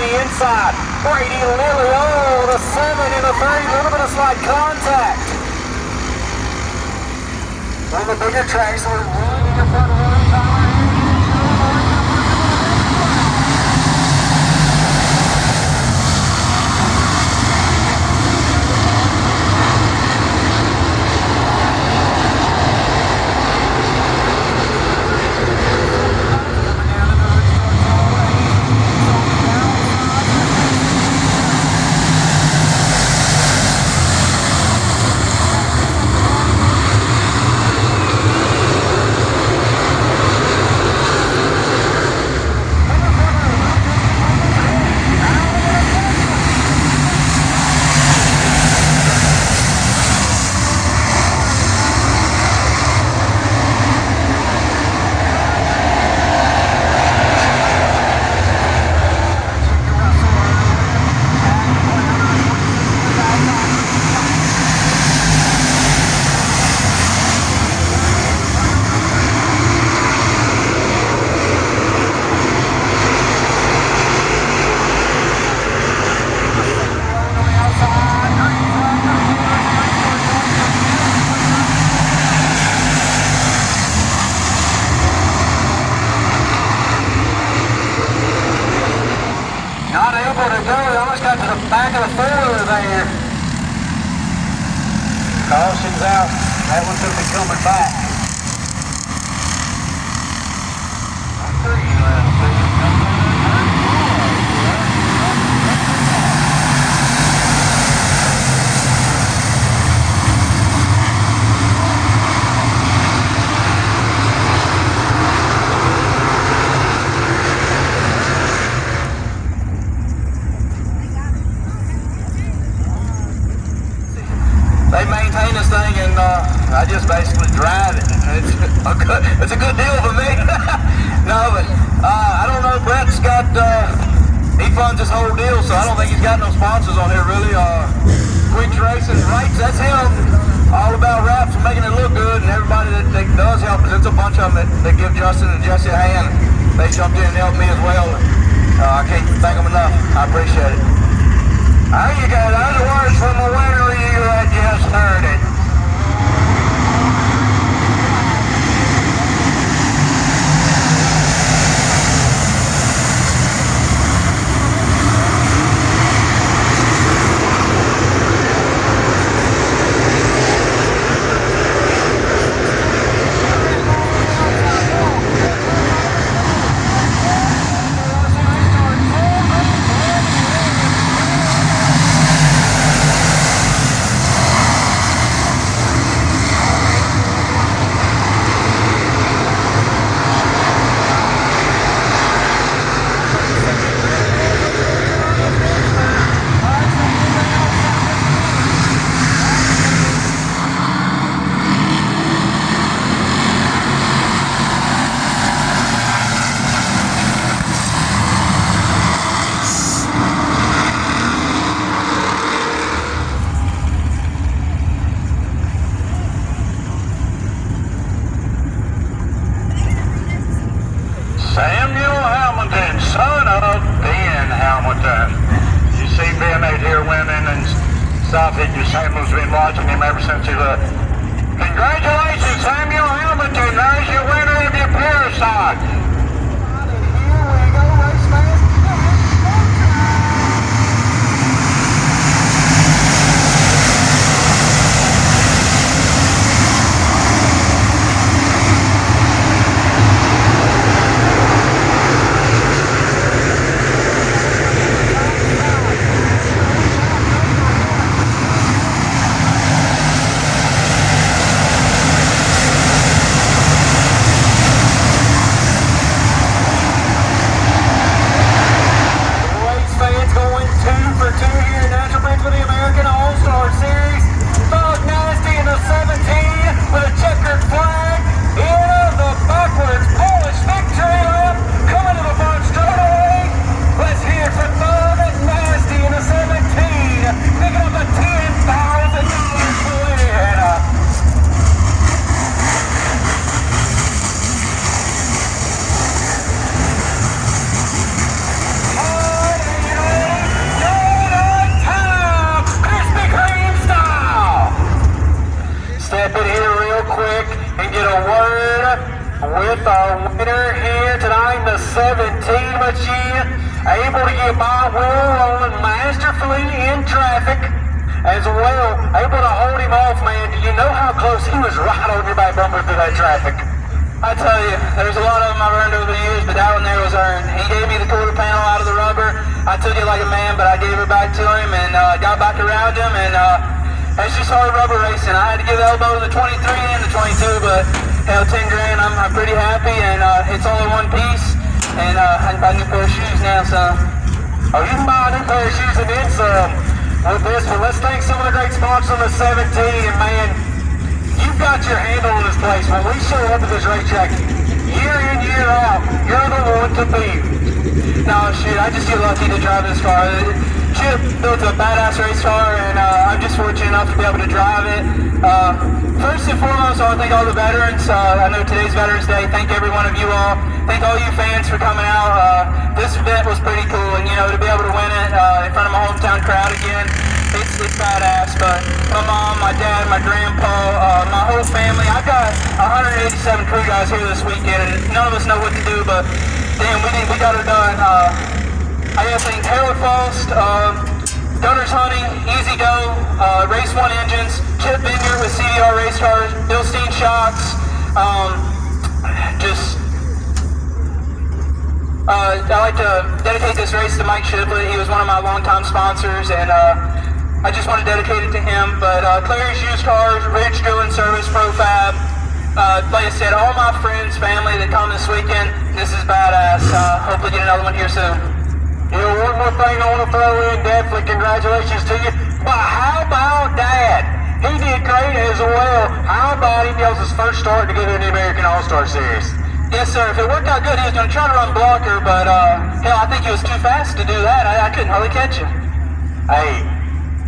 the inside. Brady Lilly, oh, the 7 and a 3, a little bit of slight contact. One of the bigger tracks, we're running in front of one tire. Back of the four there. Caution's out. That one should be coming back. They maintain this thing, and I just basically drive it. It's a good deal for me. No, but I don't know. Brett's got he funds this whole deal, so I don't think he's got no sponsors on here really. Quick's Racing Rights, that's him. All about wraps and making it look good, and everybody that does help us. It's a bunch of them that give Justin and Jesse a hand. They jumped in and helped me as well. I can't thank them enough. I appreciate it. How you got other words from a winner? You had just heard it. Samuel Hamilton, son of Ben Hamilton. You see Ben out here winning and stuff. Samuel's been watching him ever since he left. Congratulations, Samuel Hamilton. There's your winner of your parasite. with our winner here tonight in the 17 machine, able to get by Will rolling masterfully in traffic as well, able to hold him off, man. Do you know how close he was right on your back bumper through that traffic? I tell you, there's a lot of them I've earned over the years, but that one there was earned. He gave me the quarter panel out of the rubber. I took it like a man, but I gave it back to him and got back around him, and it's just hard rubber racing. I had to give elbow to the 23 and the 22, but hell, 10 grand, I'm pretty happy, and it's only one piece, and I can buy a new pair of shoes now, so. Oh, you can buy a new pair of shoes and then some with this one. Let's thank some of the great sponsors on the 17, and man, you've got your handle on this place. When we show up at this racetrack, year in, year out, you're the one to beat. No, shoot, I just get lucky to drive this car. Chip built a badass race car, and I'm just fortunate enough to be able to drive it. First and foremost, I want to thank all the veterans. I know today's Veterans Day. Thank every one of you all. Thank all you fans for coming out. This event was pretty cool, and you know, to be able to win it in front of my hometown crowd again, it's badass. But my mom, my dad, my grandpa, my whole family. I've got 187 crew guys here this weekend, and none of us know what to do, but damn, we got it done. I gotta thank Harold Faust, Gunner's Hunting, Easy Go, Race One Engines, Chip Vineyard with CDR Race Cars, Bill Steen Shocks. I'd like to dedicate this race to Mike Shipley. He was one of my longtime sponsors, and I just want to dedicate it to him. But Clary's Used Cars, Ridge Drilling Service, ProFab, like I said, all my friends, family that come this weekend, this is badass. Hopefully get another one here soon. You know, one more thing I want to throw in, definitely congratulations to you. But how about Dad? He did great as well. How about him? That was his first start to get in the American All-Star Series. Yes, sir. If it worked out good, he was going to try to run blocker, but hell, I think he was too fast to do that. I couldn't hardly catch him. Hey,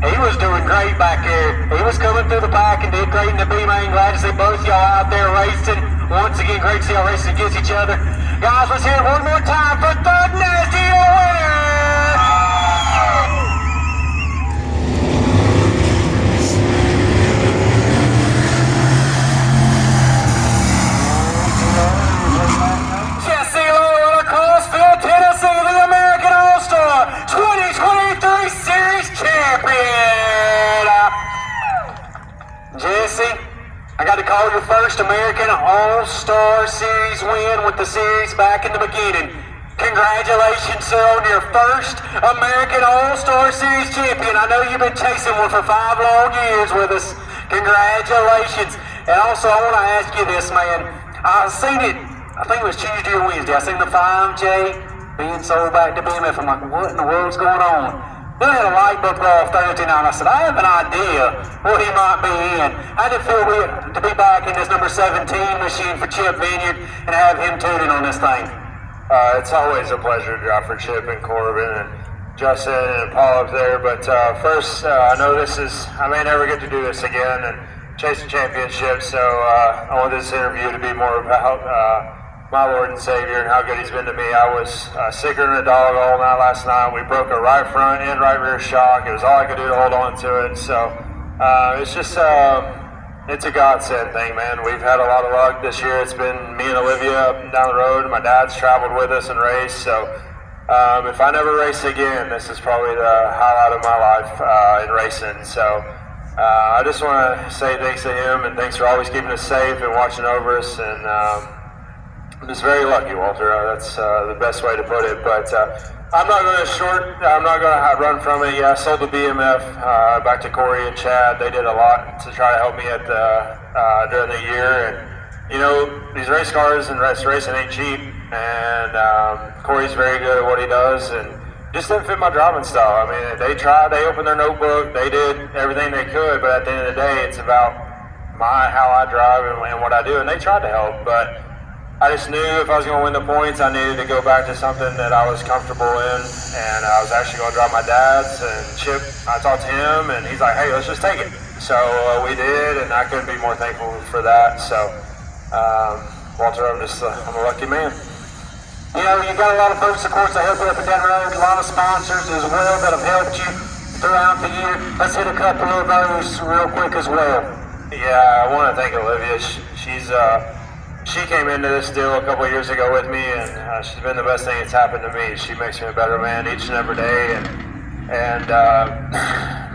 he was doing great back there. He was coming through the pack and did great in the B-main. Glad to see both y'all out there racing. Once again, great to see y'all racing against each other. Guys, let's hear it one more time for Thug Nasty, your winner! Jesse Lowell of Crossville, Tennessee, the American All-Star 2023 Series Champion! Jesse, I got to call your first American All-Star Series win with the series back in the beginning. Congratulations, sir, on your first American All-Star Series champion. I know you've been chasing one for 5 long years with us. Congratulations. And also, I want to ask you this, man. I seen it, I think it was Tuesday or Wednesday. I seen the 5J being sold back to BMF. I'm like, what in the world's going on? Then I had a light bulb go off Thursday night. I said, I have an idea what he might be in. I did feel weird to be back in this number 17 machine for Chip Vineyard and have him tuning on this thing. It's always a pleasure to drive for Chip and Corbin and Justin and Paul up there. But first, I know I may never get to do this again and chase a championship. So I want this interview to be more about my Lord and Savior and how good he's been to me. I was sicker than a dog all night last night. We broke a right front and right rear shock. It was all I could do to hold on to it. So it's just, it's a godsend thing, man. We've had a lot of luck this year. It's been me and Olivia up and down the road. My dad's traveled with us and raced. So if I never race again, this is probably the highlight of my life in racing. So I just want to say thanks to him and thanks for always keeping us safe and watching over us. And I'm just very lucky, Walter. That's the best way to put it. But I'm not going to run from it. Yeah, I sold the BMF back to Corey and Chad. They did a lot to try to help me during the year. And you know, these race cars and racing ain't cheap. And Corey's very good at what he does, and just didn't fit my driving style. I mean, they tried. They opened their notebook. They did everything they could. But at the end of the day, it's about how I drive and what I do. And they tried to help, but I just knew if I was going to win the points, I needed to go back to something that I was comfortable in, and I was actually going to drive my dad's, and Chip, I talked to him, and he's like, hey, let's just take it. So we did, and I couldn't be more thankful for that. So, Walter, I'm a lucky man. You know, you got a lot of folks, of course, that help you up and down the road, a lot of sponsors as well that have helped you throughout the year. Let's hit a couple of those real quick as well. Yeah, I want to thank Olivia. She's she came into this deal a couple of years ago with me, and she's been the best thing that's happened to me. She makes me a better man each and every day, and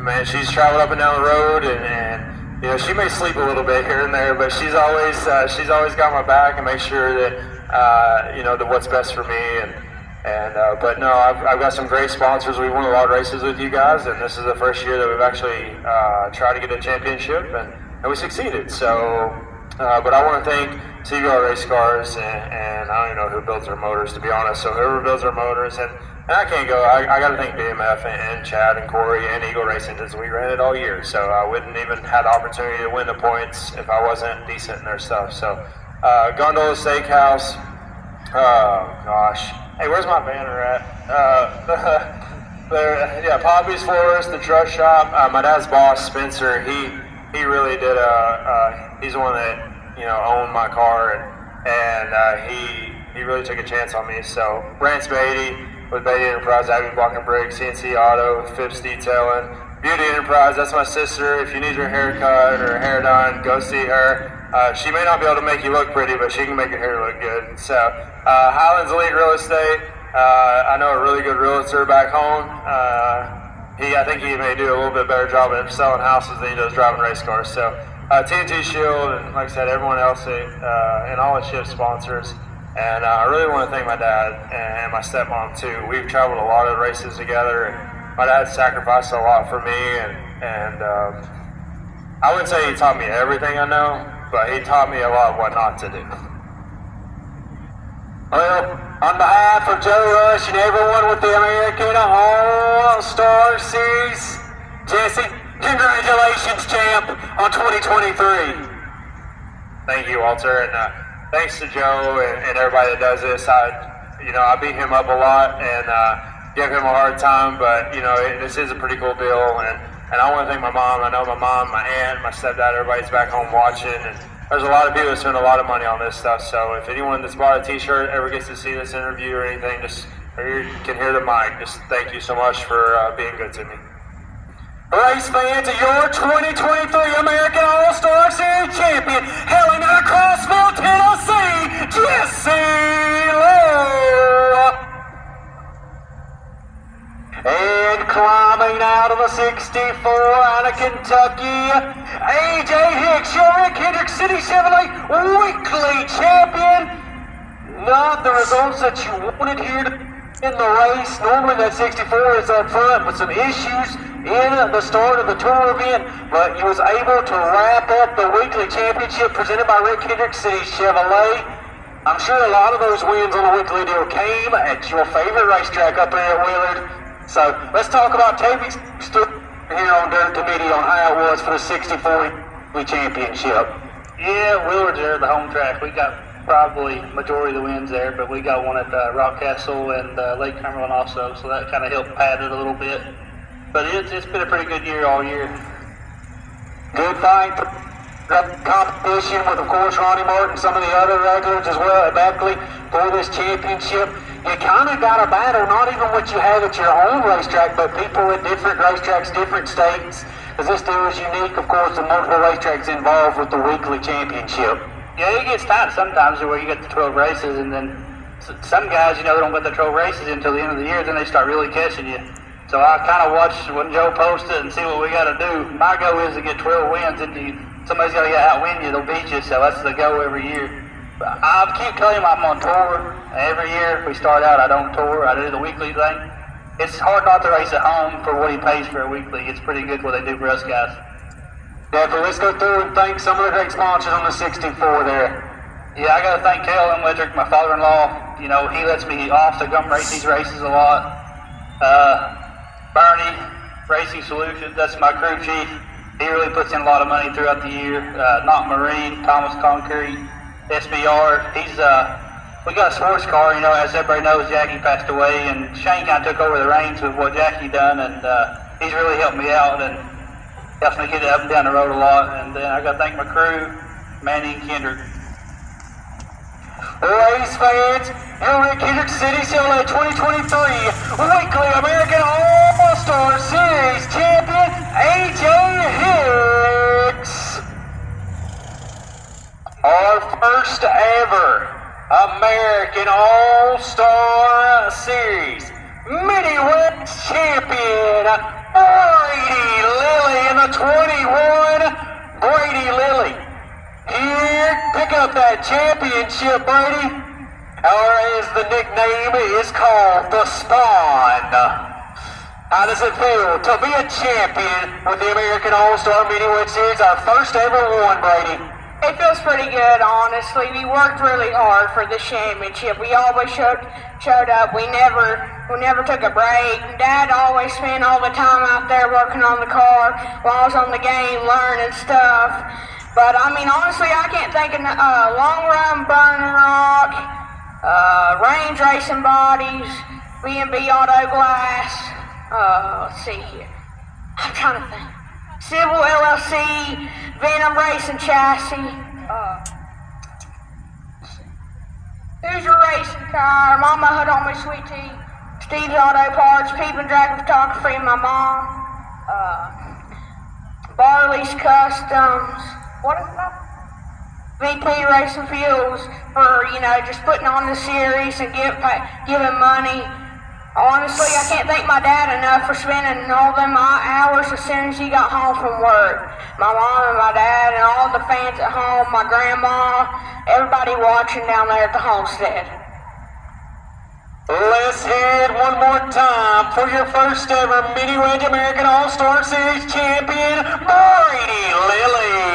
man, she's traveled up and down the road, and you know, she may sleep a little bit here and there, but she's always got my back and make sure that you know, that what's best for me. But no, I've got some great sponsors. We won a lot of races with you guys, and this is the first year that we've actually tried to get a championship, and we succeeded. So, but I want to thank CVR Race Cars, and I don't even know who builds their motors, to be honest. So whoever builds their motors, and I can't go. I got to thank BMF and Chad and Corey and Eagle Racing, because we ran it all year. So I wouldn't even have the opportunity to win the points if I wasn't decent in their stuff. So Gondola Steakhouse. Oh gosh. Hey, where's my banner at? Yeah, Poppy's Florist, the truck shop. My dad's boss, Spencer, he really did he's the one that, you know, owned my car, and he really took a chance on me. So Rance Beatty with Beatty Enterprise, Abby Block and Briggs, CNC Auto, Phipps Detailing, Beauty Enterprise, that's my sister. If you need your hair cut or hair done, go see her. She may not be able to make you look pretty, but she can make your hair look good. So Highlands Elite Real Estate, I know a really good realtor back home. I think he may do a little bit better job at selling houses than he does driving race cars. So TNT Shield, and like I said, everyone else and all the ship sponsors. And I really want to thank my dad and my stepmom too. We've traveled a lot of races together, and my dad sacrificed a lot for me, and I wouldn't say he taught me everything I know, but he taught me a lot of what not to do. Well, on behalf of Joe Rush and everyone with the American All-Star Series, Jesse, congratulations, champ, on 2023. Thank you, Walter, and thanks to Joe and everybody that does this. I beat him up a lot and give him a hard time, but you know, this is a pretty cool deal, and I want to thank my mom. I know my mom, my aunt, my stepdad, everybody's back home watching, and there's a lot of people that spend a lot of money on this stuff. So if anyone that's bought a t-shirt ever gets to see this interview or anything, or you can hear the mic, just thank you so much for being good to me. Race fans, your 2023 American All-Star Series champion, hailing out of Crossville, Tennessee, Jesse Lowe. And climbing out of a 64 out of Kentucky, AJ Hicks, your Rick Hendrick City Chevrolet weekly champion. Not the results that you wanted here in the race. Normally that 64 is up front, but some issues in the start of the tour event, but he was able to wrap up the weekly championship presented by Rick Hendrick City Chevrolet. I'm sure a lot of those wins on the weekly deal came at your favorite racetrack up there at Willard. So let's talk about Tavy's story here on Dirt to Media on how it was for the 64 championship. Yeah, Willard's there, the home track. We got probably majority of the wins there, but we got one at Rock Castle and Lake Cumberland also, so that kind of helped pad it a little bit. But it's been a pretty good year all year. Good fight for competition with, of course, Ronnie Martin, some of the other regulars as well at Beckley for this championship. You kind of got a battle, not even what you have at your own racetrack, but people at different racetracks, different states, because this deal is unique, of course, the multiple racetracks involved with the weekly championship. Yeah, it gets tight sometimes where you get the 12 races, and then some guys, you know, they don't get the 12 races until the end of the year, then they start really catching you. So I kind of watch when Joe posted and see what we got to do. My goal is to get 12 wins, and somebody's got to outwin you, they'll beat you, so that's the goal every year. But I keep claiming I'm on tour. Every year we start out, I don't tour, I do the weekly thing. It's hard not to race at home for what he pays for a weekly. It's pretty good what they do for us guys. Definitely. Let's go through and thank some of the great sponsors on the 64 there. Yeah, I got to thank KLM Electric, my father-in-law. You know, he lets me off to come race these races a lot. Bernie Racing Solutions, that's my crew chief. He really puts in a lot of money throughout the year. Knock Marine, Thomas Concrete, SBR. We got a sports car, you know, as everybody knows, Jackie passed away, and Shane kind of took over the reins with what Jackie done, and he's really helped me out and helps me get up and down the road a lot. And then I got to thank my crew, Manny and Kendrick. Race fans, your Rick Hendrick City Chevrolet 2023 Weekly American All-Star Series champion, AJ Hicks. Our first ever American All-Star Series Mini Wedge champion, Brady Lilly in the 21. Brady Lilly. Here, pick up that championship, Brady. Or as the nickname is called, the Spawn. How does it feel to be a champion with the American All-Star Mini Wedge Series, our first ever one, Brady? It feels pretty good, honestly. We worked really hard for the championship. We always showed up. We never took a break. Dad always spent all the time out there working on the car while I was on the game, learning stuff. But I mean, honestly, I can't think of long run burning rock, range racing bodies, B&B auto glass. Let's see here. I'm trying to think. Civil LLC, Venom Racing Chassis. Who's your racing car? Mama Hood on me, sweet tea. Steve's Auto Parts, Peep and Dragon Photography, and my mom. Barley's Customs. What is that? VP Racing Fuels for, just putting on the series and giving money. Honestly, I can't thank my dad enough for spending all them hours as soon as he got home from work. My mom and my dad and all the fans at home, my grandma, everybody watching down there at the homestead. Let's hear it one more time for your first ever Mini Wedge American All-Star Series champion, Brady Lilly.